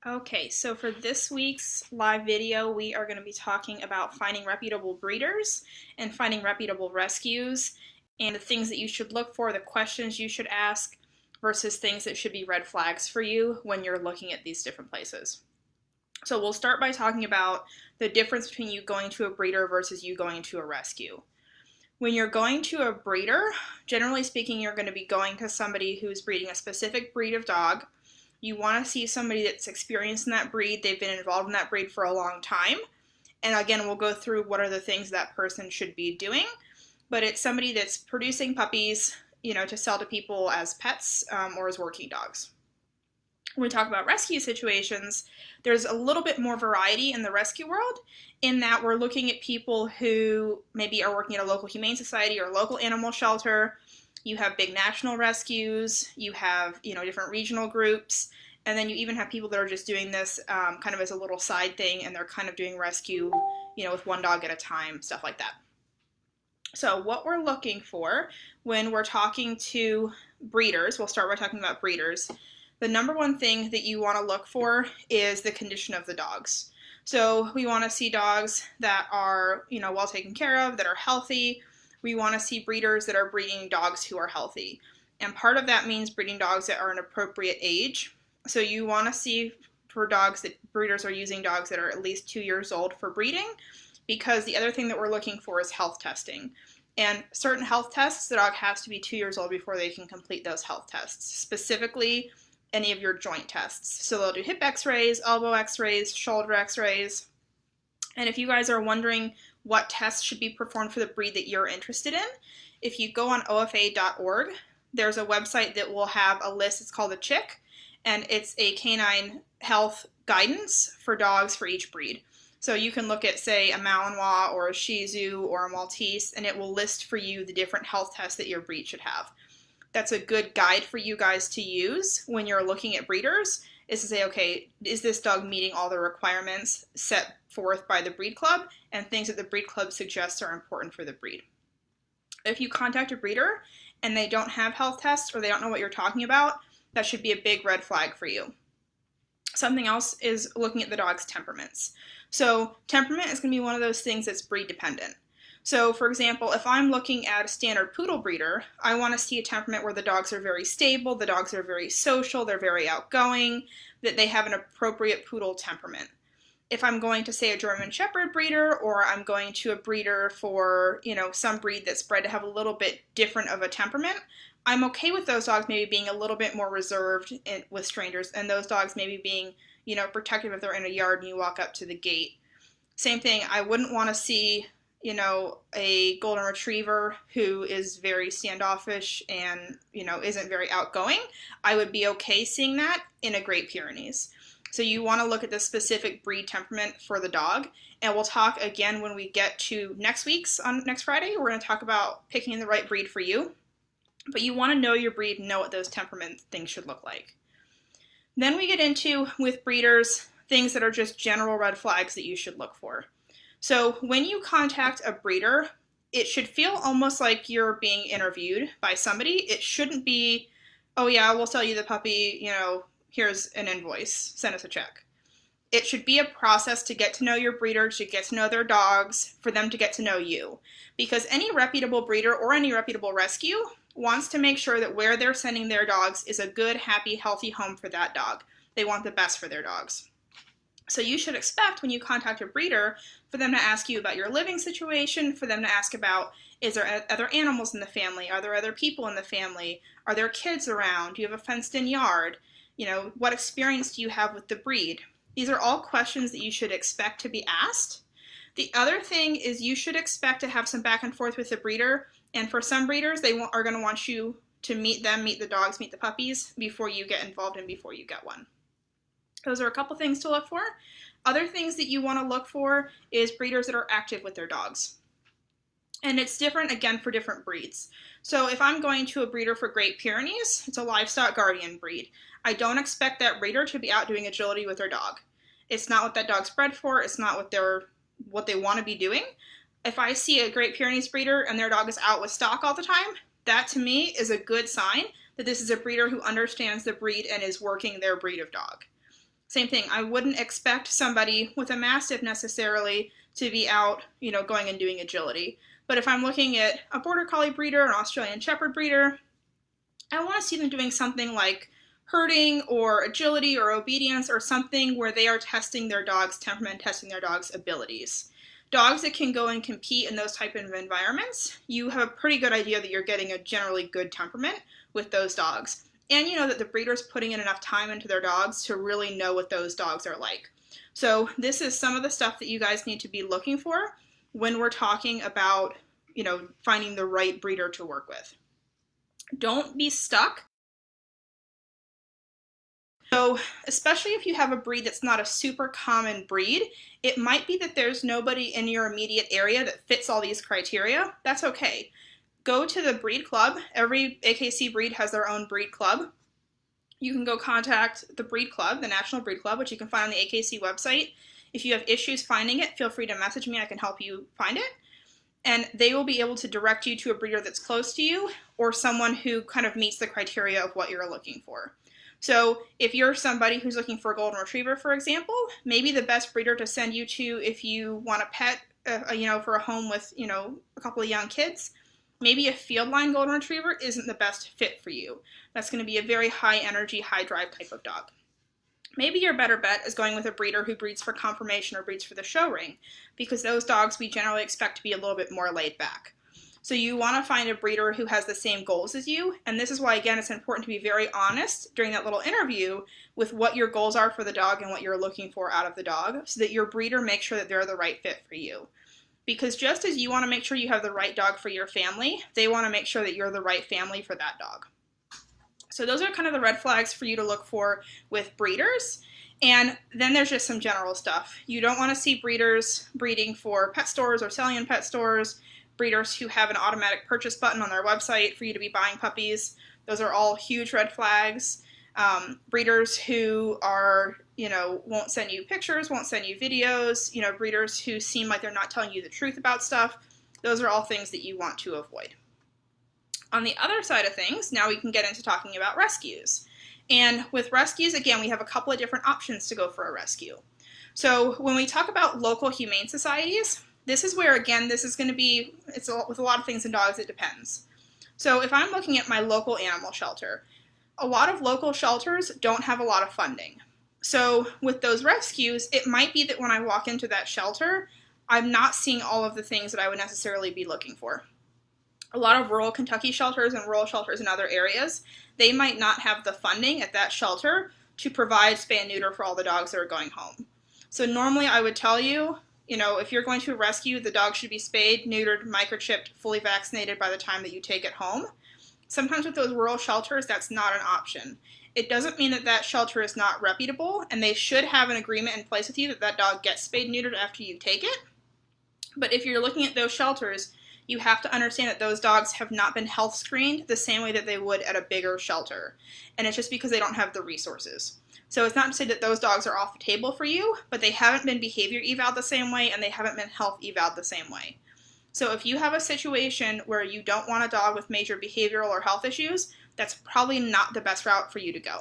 Okay, so for this week's live video, we are going to be talking about finding reputable breeders and finding reputable rescues and the things that you should look for, the questions you should ask, versus things that should be red flags for you when you're looking at these different places. So we'll start by talking about the difference between you going to a breeder versus you going to a rescue. When you're going to a breeder, generally speaking, you're going to be going to somebody who's breeding a specific breed of dog. You want to see somebody that's experienced in that breed. They've been involved in that breed for a long time. And again, we'll go through what are the things that person should be doing. But it's somebody that's producing puppies, to sell to people as pets or as working dogs. When we talk about rescue situations, there's a little bit more variety in the rescue world in that we're looking at people who maybe are working at a local humane society or local animal shelter. You have big national rescues, you have, different regional groups, and then you even have people that are just doing this kind of as a little side thing, and they're kind of doing rescue, with one dog at a time, stuff like that. So what we're looking for when we're talking to breeders, we'll start by talking about breeders. The number one thing that you want to look for is the condition of the dogs. So we want to see dogs that are, well taken care of, that are healthy. We want to see breeders that are breeding dogs who are healthy. And part of that means breeding dogs that are an appropriate age. So you want to see for dogs that breeders are using dogs that are at least 2 years old for breeding, because the other thing that we're looking for is health testing. And certain health tests, the dog has to be 2 years old before they can complete those health tests. Specifically, any of your joint tests. So they'll do hip x-rays, elbow x-rays, shoulder x-rays. And if you guys are wondering what tests should be performed for the breed that you're interested in, if you go on ofa.org, there's a website that will have a list. It's called a CHIC, and it's a canine health guidance for dogs for each breed. So you can look at, say, a Malinois or a Shih Tzu or a Maltese, and it will list for you the different health tests that your breed should have. That's a good guide for you guys to use when you're looking at breeders, is to say, okay, is this dog meeting all the requirements set forth by the breed club and things that the breed club suggests are important for the breed. If you contact a breeder and they don't have health tests or they don't know what you're talking about, that should be a big red flag for you. Something else is looking at the dog's temperaments. So temperament is going to be one of those things that's breed dependent. So, for example, if I'm looking at a standard poodle breeder, I want to see a temperament where the dogs are very stable, the dogs are very social, they're very outgoing, that they have an appropriate poodle temperament. If I'm going to, say, a German Shepherd breeder, or I'm going to a breeder for, some breed that's bred to have a little bit different of a temperament, I'm okay with those dogs maybe being a little bit more reserved with strangers, and those dogs maybe being, protective if they're in a yard and you walk up to the gate. Same thing, I wouldn't want to see a golden retriever who is very standoffish and, isn't very outgoing. I would be okay seeing that in a Great Pyrenees. So you want to look at the specific breed temperament for the dog. And we'll talk again when we get to next Friday. We're going to talk about picking the right breed for you. But you want to know your breed and know what those temperament things should look like. Then we get into, with breeders, things that are just general red flags that you should look for. So when you contact a breeder, it should feel almost like you're being interviewed by somebody. It shouldn't be, oh yeah, we'll sell you the puppy, here's an invoice, send us a check. It should be a process to get to know your breeder, to get to know their dogs, for them to get to know you. Because any reputable breeder or any reputable rescue wants to make sure that where they're sending their dogs is a good, happy, healthy home for that dog. They want the best for their dogs. So you should expect when you contact a breeder for them to ask you about your living situation, for them to ask about, is there other animals in the family? Are there other people in the family? Are there kids around? Do you have a fenced-in yard? What experience do you have with the breed? These are all questions that you should expect to be asked. The other thing is you should expect to have some back and forth with the breeder, and for some breeders, they are going to want you to meet them, meet the dogs, meet the puppies before you get involved and before you get one. Those are a couple things to look for. Other things that you want to look for is breeders that are active with their dogs. And it's different, again, for different breeds. So if I'm going to a breeder for Great Pyrenees, it's a livestock guardian breed. I don't expect that breeder to be out doing agility with their dog. It's not what that dog's bred for. It's not what they want to be doing. If I see a Great Pyrenees breeder and their dog is out with stock all the time, that to me is a good sign that this is a breeder who understands the breed and is working their breed of dog. Same thing, I wouldn't expect somebody with a Mastiff necessarily to be out, going and doing agility. But if I'm looking at a Border Collie breeder, an Australian Shepherd breeder, I want to see them doing something like herding or agility or obedience or something where they are testing their dog's temperament, testing their dog's abilities. Dogs that can go and compete in those type of environments, you have a pretty good idea that you're getting a generally good temperament with those dogs. And you know that the breeder's putting in enough time into their dogs to really know what those dogs are like. So this is some of the stuff that you guys need to be looking for when we're talking about, finding the right breeder to work with. Don't be stuck. So especially if you have a breed that's not a super common breed, it might be that there's nobody in your immediate area that fits all these criteria. That's okay. Go to the breed club. Every AKC breed has their own breed club. You can go contact the breed club, the National Breed Club, which you can find on the AKC website. If you have issues finding it, feel free to message me. I can help you find it. And they will be able to direct you to a breeder that's close to you or someone who kind of meets the criteria of what you're looking for. So if you're somebody who's looking for a golden retriever, for example, maybe the best breeder to send you to if you want a pet, for a home with, a couple of young kids, maybe a field line golden retriever isn't the best fit for you. That's going to be a very high energy, high drive type of dog. Maybe your better bet is going with a breeder who breeds for conformation or breeds for the show ring, because those dogs we generally expect to be a little bit more laid back. So you want to find a breeder who has the same goals as you, and this is why, again, it's important to be very honest during that little interview with what your goals are for the dog and what you're looking for out of the dog, so that your breeder makes sure that they're the right fit for you. Because just as you want to make sure you have the right dog for your family, they want to make sure that you're the right family for that dog. So those are kind of the red flags for you to look for with breeders. And then there's just some general stuff. You don't want to see breeders breeding for pet stores or selling in pet stores, breeders who have an automatic purchase button on their website for you to be buying puppies. Those are all huge red flags. Breeders who are, won't send you pictures, won't send you videos, breeders who seem like they're not telling you the truth about stuff. Those are all things that you want to avoid. On the other side of things, now we can get into talking about rescues. And with rescues, again, we have a couple of different options to go for a rescue. So when we talk about local humane societies, this is where, again, this is going to be, with a lot of things in dogs, it depends. So if I'm looking at my local animal shelter, a lot of local shelters don't have a lot of funding. So with those rescues, it might be that when I walk into that shelter, I'm not seeing all of the things that I would necessarily be looking for. A lot of rural Kentucky shelters and rural shelters in other areas, they might not have the funding at that shelter to provide spay and neuter for all the dogs that are going home. So normally I would tell you, if you're going to a rescue, the dog should be spayed, neutered, microchipped, fully vaccinated by the time that you take it home. Sometimes with those rural shelters, that's not an option. It doesn't mean that that shelter is not reputable, and they should have an agreement in place with you that that dog gets spayed and neutered after you take it. But if you're looking at those shelters, you have to understand that those dogs have not been health screened the same way that they would at a bigger shelter. And it's just because they don't have the resources. So it's not to say that those dogs are off the table for you, but they haven't been behavior eval'd the same way and they haven't been health eval'd the same way. So if you have a situation where you don't want a dog with major behavioral or health issues, that's probably not the best route for you to go.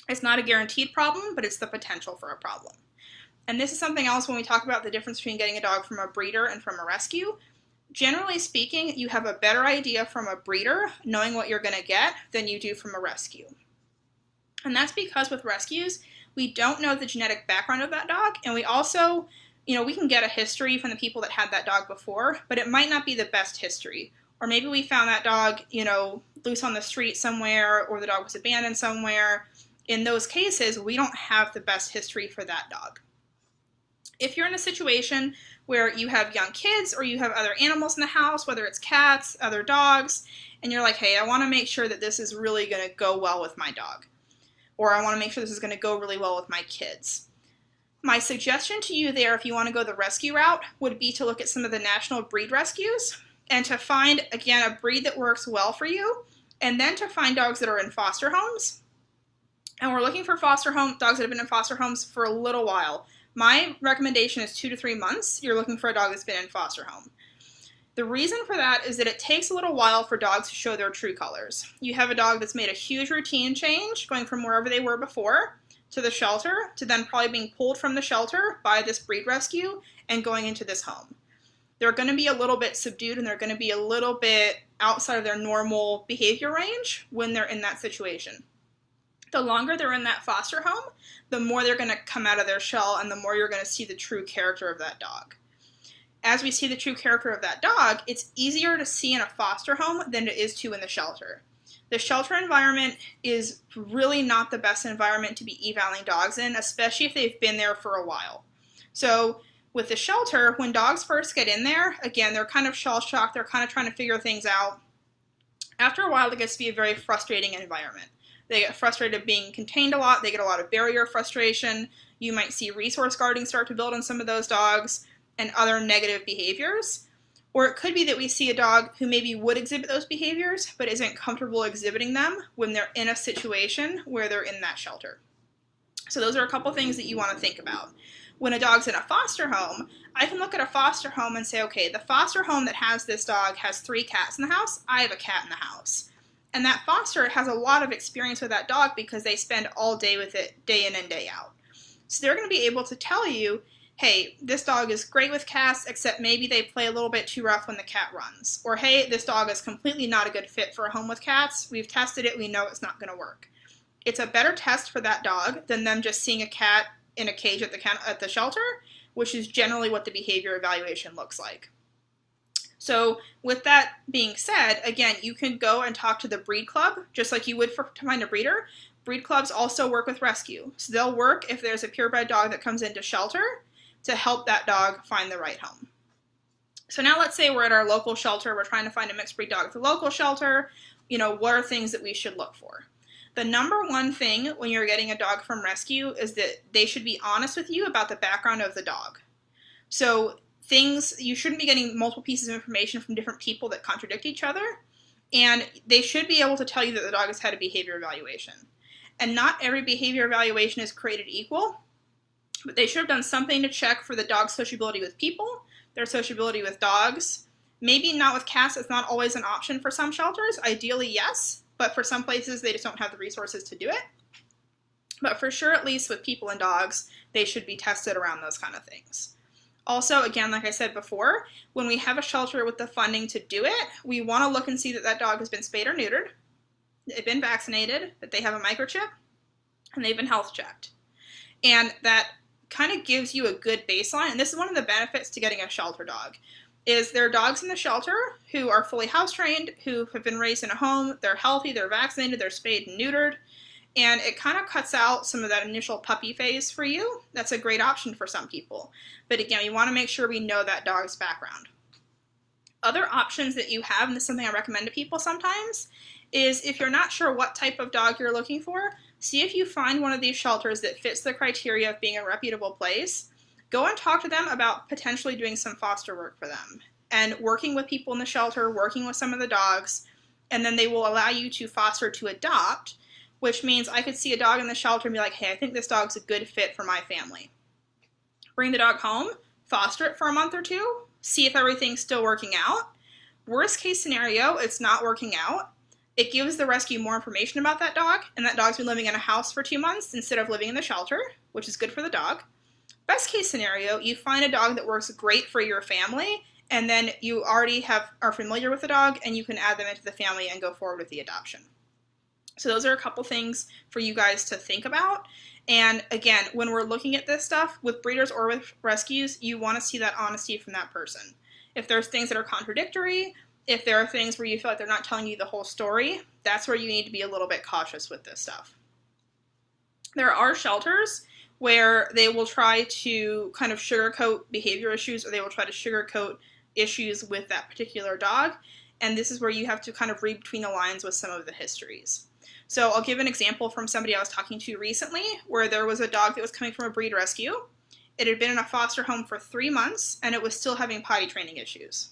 It's not a guaranteed problem, but it's the potential for a problem. And this is something else when we talk about the difference between getting a dog from a breeder and from a rescue. Generally speaking, you have a better idea from a breeder, knowing what you're going to get, than you do from a rescue. And that's because with rescues, we don't know the genetic background of that dog, and we also, we can get a history from the people that had that dog before, but it might not be the best history. Or maybe we found that dog, loose on the street somewhere, or the dog was abandoned somewhere. In those cases, we don't have the best history for that dog. If you're in a situation where you have young kids or you have other animals in the house, whether it's cats, other dogs, and you're like, hey, I want to make sure that this is really going to go well with my dog, or I want to make sure this is going to go really well with my kids. My suggestion to you there, if you want to go the rescue route, would be to look at some of the national breed rescues and to find, again, a breed that works well for you, and then to find dogs that are in foster homes. And we're looking for dogs that have been in foster homes for a little while. My recommendation is 2 to 3 months. You're looking for a dog that's been in foster home. The reason for that is that it takes a little while for dogs to show their true colors. You have a dog that's made a huge routine change, going from wherever they were before to the shelter to then probably being pulled from the shelter by this breed rescue and going into this home. They're going to be a little bit subdued and they're going to be a little bit outside of their normal behavior range when they're in that situation. The longer they're in that foster home, the more they're going to come out of their shell and the more you're going to see the true character of that dog. As we see the true character of that dog, it's easier to see in a foster home than it is to in the shelter. The shelter environment is really not the best environment to be evaling dogs in, especially if they've been there for a while. So with the shelter, when dogs first get in there, again, they're kind of shell-shocked, they're kind of trying to figure things out. After a while, it gets to be a very frustrating environment. They get frustrated being contained a lot, they get a lot of barrier frustration, you might see resource guarding start to build on some of those dogs, and other negative behaviors. Or it could be that we see a dog who maybe would exhibit those behaviors, but isn't comfortable exhibiting them when they're in a situation where they're in that shelter. So those are a couple things that you want to think about. When a dog's in a foster home, I can look at a foster home and say, okay, the foster home that has this dog has 3 cats in the house, I have a cat in the house. And that foster has a lot of experience with that dog because they spend all day with it, day in and day out. So they're going to be able to tell you, hey, this dog is great with cats, except maybe they play a little bit too rough when the cat runs. Or, hey, this dog is completely not a good fit for a home with cats. We've tested it. We know it's not going to work. It's a better test for that dog than them just seeing a cat in a cage at the shelter, which is generally what the behavior evaluation looks like. So with that being said, again, you can go and talk to the breed club, just like you would to find a breeder. Breed clubs also work with rescue. So they'll work if there's a purebred dog that comes into shelter to help that dog find the right home. So now let's say we're at our local shelter, we're trying to find a mixed breed dog at the local shelter. What are things that we should look for? The number one thing when you're getting a dog from rescue is that they should be honest with you about the background of the dog. So you shouldn't be getting multiple pieces of information from different people that contradict each other, and they should be able to tell you that the dog has had a behavior evaluation. And not every behavior evaluation is created equal, but they should have done something to check for the dog's sociability with people, their sociability with dogs. Maybe not with cats, it's not always an option for some shelters. Ideally, yes, but for some places, they just don't have the resources to do it. But for sure, at least with people and dogs, they should be tested around those kind of things. Also, again, like I said before, when we have a shelter with the funding to do it, we want to look and see that that dog has been spayed or neutered, they've been vaccinated, that they have a microchip, and they've been health checked. And that kind of gives you a good baseline, and this is one of the benefits to getting a shelter dog, is there are dogs in the shelter who are fully house trained, who have been raised in a home, they're healthy, they're vaccinated, they're spayed and neutered, and it kind of cuts out some of that initial puppy phase for you. That's a great option for some people. But again, we want to make sure we know that dog's background. Other options that you have, and this is something I recommend to people sometimes, is if you're not sure what type of dog you're looking for, see if you find one of these shelters that fits the criteria of being a reputable place. Go and talk to them about potentially doing some foster work for them and working with people in the shelter, working with some of the dogs, and then they will allow you to foster to adopt, which means I could see a dog in the shelter and be like, hey, I think this dog's a good fit for my family. Bring the dog home, foster it for a month or 2, see if everything's still working out. Worst case scenario, it's not working out. It gives the rescue more information about that dog, and that dog's been living in a house for 2 months instead of living in the shelter, which is good for the dog. Best case scenario, you find a dog that works great for your family, and then you already are familiar with the dog, and you can add them into the family and go forward with the adoption. So those are a couple things for you guys to think about. And again, when we're looking at this stuff with breeders or with rescues, you want to see that honesty from that person. If there's things that are contradictory, if there are things where you feel like they're not telling you the whole story, that's where you need to be a little bit cautious with this stuff. There are shelters where they will try to kind of sugarcoat behavior issues, or they will try to sugarcoat issues with that particular dog. And this is where you have to kind of read between the lines with some of the histories. So I'll give an example from somebody I was talking to recently where there was a dog that was coming from a breed rescue. It had been in a foster home for 3 months and it was still having potty training issues.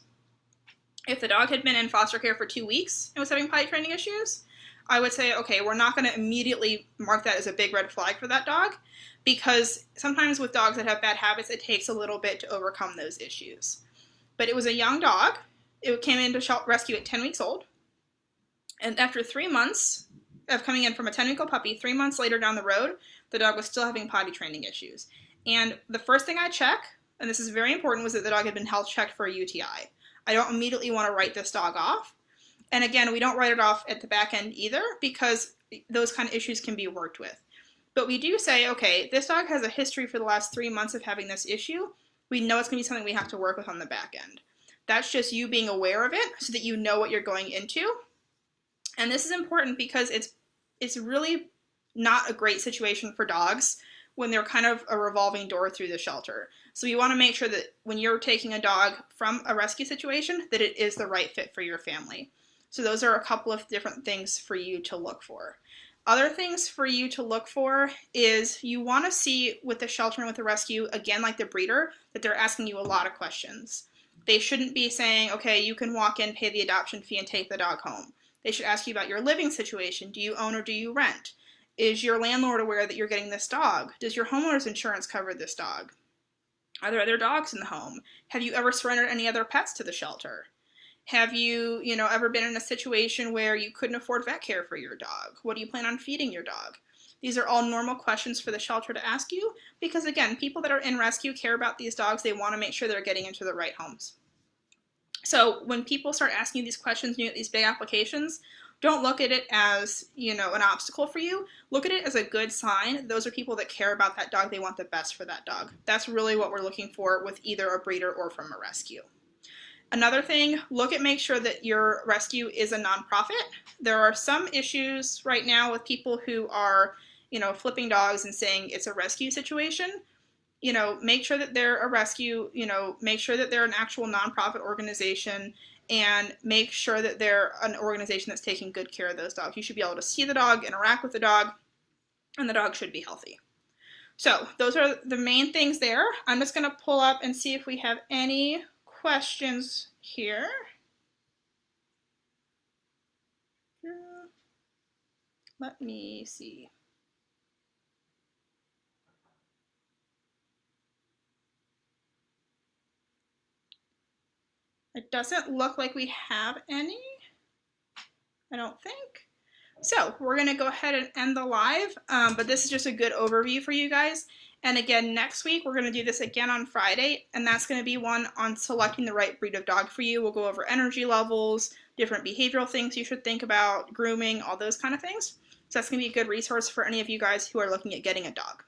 If the dog had been in foster care for 2 weeks and was having potty training issues, I would say, okay, we're not going to immediately mark that as a big red flag for that dog, because sometimes with dogs that have bad habits, it takes a little bit to overcome those issues. But it was a young dog. It came into rescue at 10 weeks old. And after 3 months, of coming in from a 10-week-old puppy. 3 months later down the road, the dog was still having potty training issues. And the first thing I check, and this is very important, was that the dog had been health checked for a UTI. I don't immediately want to write this dog off. And again, we don't write it off at the back end either, because those kind of issues can be worked with. But we do say, okay, this dog has a history for the last 3 months of having this issue. We know it's going to be something we have to work with on the back end. That's just you being aware of it so that you know what you're going into. And this is important because it's really not a great situation for dogs when they're kind of a revolving door through the shelter. So you want to make sure that when you're taking a dog from a rescue situation, that it is the right fit for your family. So those are a couple of different things for you to look for. Other things for you to look for is you want to see with the shelter and with the rescue, again, like the breeder, that they're asking you a lot of questions. They shouldn't be saying, okay, you can walk in, pay the adoption fee, and take the dog home. They should ask you about your living situation. Do you own or do you rent? Is your landlord aware that you're getting this dog? Does your homeowner's insurance cover this dog? Are there other dogs in the home? Have you ever surrendered any other pets to the shelter? Have you, ever been in a situation where you couldn't afford vet care for your dog? What do you plan on feeding your dog? These are all normal questions for the shelter to ask you because, again, people that are in rescue care about these dogs. They want to make sure they're getting into the right homes. So when people start asking you these questions and you get these big applications, don't look at it as, an obstacle for you. Look at it as a good sign. Those are people that care about that dog. They want the best for that dog. That's really what we're looking for with either a breeder or from a rescue. Another thing, make sure that your rescue is a nonprofit. There are some issues right now with people who are, flipping dogs and saying it's a rescue situation. Make sure that they're a rescue, make sure that they're an actual nonprofit organization, and make sure that they're an organization that's taking good care of those dogs. You should be able to see the dog, interact with the dog, and the dog should be healthy. So those are the main things there. I'm just going to pull up and see if we have any questions here. Let me see. It doesn't look like we have any, I don't think. So we're going to go ahead and end the live, but this is just a good overview for you guys. And again, next week, we're going to do this again on Friday, and that's going to be one on selecting the right breed of dog for you. We'll go over energy levels, different behavioral things you should think about, grooming, all those kind of things. So that's going to be a good resource for any of you guys who are looking at getting a dog.